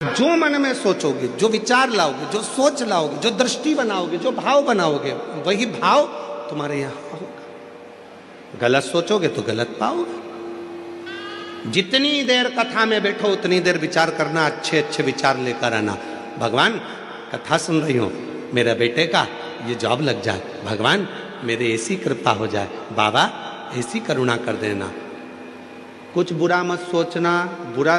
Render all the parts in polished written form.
जो मन में सोचोगे, जो विचार लाओगे, जो सोच लाओगे, जो दृष्टि बनाओगे, जो भाव बनाओगे, वही भाव तुम्हारे यहां होगा। गलत सोचोगे तो गलत पाओगे। जितनी देर कथा में बैठो उतनी देर विचार करना, अच्छे अच्छे विचार लेकर आना। भगवान कथा सुन रही हो, मेरे बेटे का ये जॉब लग जाए, भगवान मेरे ऐसी कृपा हो जाए, बाबा ऐसी करुणा कर देना। कुछ बुरा मत सोचना। बुरा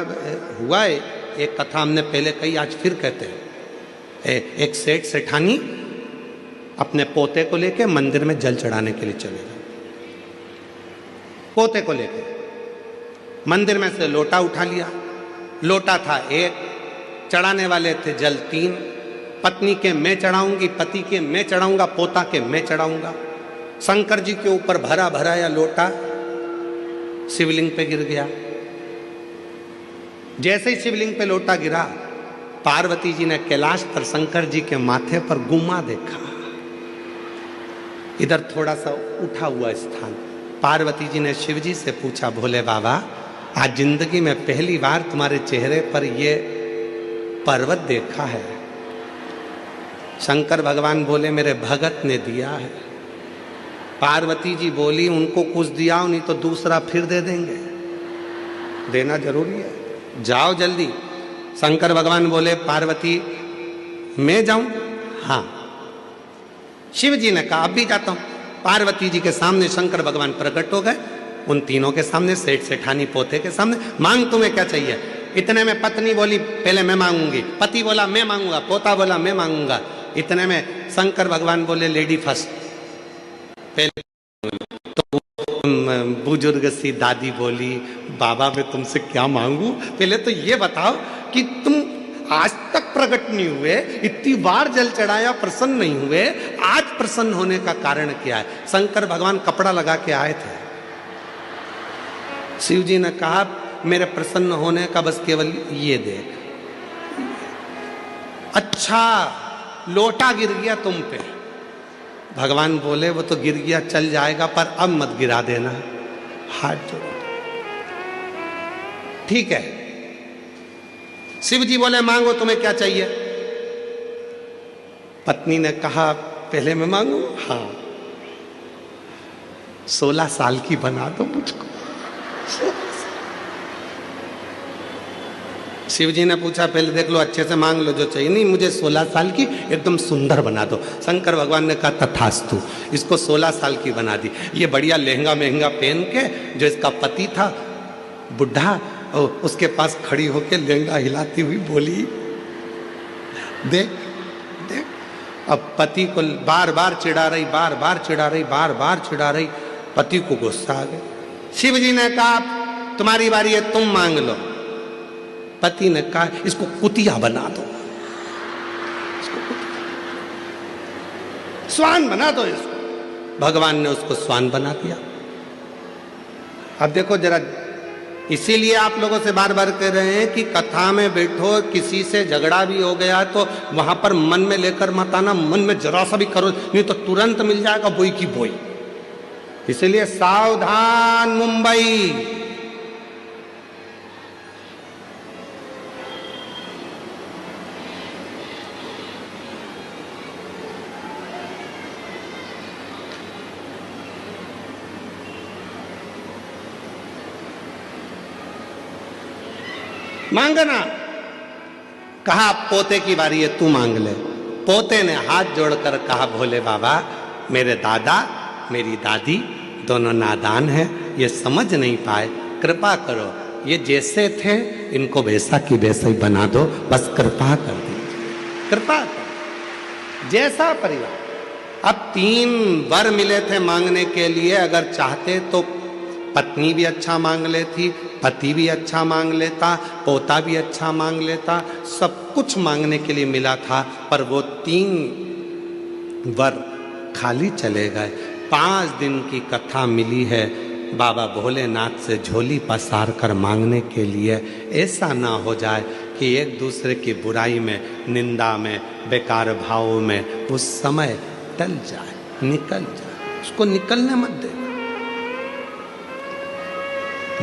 हुआ है, एक कथा हमने पहले कही, आज फिर कहते हैं। एक सेठ सेठानी अपने पोते को लेके मंदिर में जल चढ़ाने के लिए चले गए। पोते को लेके मंदिर में से लोटा उठा लिया। लोटा था एक, चढ़ाने वाले थे जल तीन। पत्नी के मैं चढ़ाऊंगी, पति के मैं चढ़ाऊंगा, पोता के मैं चढ़ाऊंगा। शंकर जी के ऊपर भरा भरा या लोटा शिवलिंग पे गिर गया। जैसे ही शिवलिंग पे लोटा गिरा, पार्वती जी ने कैलाश पर शंकर जी के माथे पर गुम्मा देखा। इधर थोड़ा सा उठा हुआ स्थान। पार्वती जी ने शिव जी से पूछा, भोले बाबा आज जिंदगी में पहली बार तुम्हारे चेहरे पर ये पर्वत देखा है। शंकर भगवान बोले, मेरे भगत ने दिया है। पार्वती जी बोली, उनको कुछ दिया नहीं तो दूसरा फिर दे देंगे, देना जरूरी है, जाओ जल्दी। शंकर भगवान बोले, पार्वती मैं जाऊं? हाँ। शिव जी ने कहा, अब भी जाता हूं। पार्वती जी के सामने शंकर भगवान प्रकट हो गए। उन तीनों के सामने, सेठ सेठानी पोते के सामने। मांग तुम्हें क्या चाहिए? इतने में पत्नी बोली, पहले मैं मांगूंगी। पति बोला मैं मांगूंगा। पोता बोला मैं मांगूंगा। इतने में शंकर भगवान बोले, लेडी फर्स्ट। पहले तो बुजुर्ग सी दादी बोली, बाबा मैं तुमसे क्या मांगू? पहले तो ये बताओ कि तुम आज तक प्रकट नहीं हुए, इतनी बार जल चढ़ाया, प्रसन्न नहीं हुए, आज प्रसन्न होने का कारण क्या है? शंकर भगवान कपड़ा लगा के आए थे। शिव जी ने कहा, मेरे प्रसन्न होने का बस केवल ये देख। अच्छा लोटा गिर गया तुम पे। भगवान बोले, वो तो गिर गया चल जाएगा, पर अब मत गिरा देना। हाथ जोड़ो। ठीक है। शिव जी बोले, मांगो तुम्हें क्या चाहिए? पत्नी ने कहा, पहले मैं मांगू? हाँ। 16 साल की बना दो मुझको। शिव जी ने पूछा, पहले देख लो, अच्छे से मांग लो जो चाहिए। नहीं, मुझे 16 साल की एकदम सुंदर बना दो। शंकर भगवान ने कहा, तथास्तु। इसको 16 साल की बना दी। ये बढ़िया लहंगा महंगा पहन के, जो इसका पति था बुढ़ा, उसके पास खड़ी होके लहंगा हिलाती हुई बोली, देख देख। अब पति को बार बार चिढ़ा रही, बार बार चिढ़ा रही, बार बार चिढ़ा रही। पति को गुस्सा आ गया। शिव जी ने कहा, तुम्हारी बारी है, तुम मांग लो। पति ने कहा, इसको कुतिया बना दो, इसको स्वान बना दो इसको। भगवान ने उसको स्वान बना दिया। अब देखो जरा, इसीलिए आप लोगों से बार बार कह रहे हैं कि कथा में बैठो, किसी से झगड़ा भी हो गया तो वहां पर मन में लेकर मत आना। मन में जरा सा भी करो, नहीं तो तुरंत मिल जाएगा बोई की बोई। इसलिए सावधान मुंबई। मांगना। कहा, पोते की बारी है, तू मांग ले। पोते ने हाथ जोड़कर कहा, भोले बाबा मेरे दादा मेरी दादी दोनों नादान हैं, ये समझ नहीं पाए, कृपा करो। ये जैसे थे इनको वैसा की वैसा ही बना दो, बस कृपा कर दीजिए, कृपा कर। जैसा परिवार। अब 3 वर मिले थे मांगने के लिए। अगर चाहते तो पत्नी भी अच्छा मांग लेती, पति भी अच्छा मांग लेता, पोता भी अच्छा मांग लेता, सब कुछ मांगने के लिए मिला था। पर वो 3 वर खाली चले गए। 5 दिन की कथा मिली है बाबा भोलेनाथ से झोली पसार कर मांगने के लिए। ऐसा ना हो जाए कि एक दूसरे की बुराई में, निंदा में, बेकार भाव में उस समय टल जाए, निकल जाए। उसको निकलने मत देना।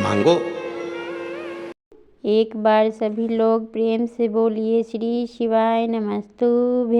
मांगो। एक बार सभी लोग प्रेम से बोलिए श्री शिवाय नमस्तुभ्यं।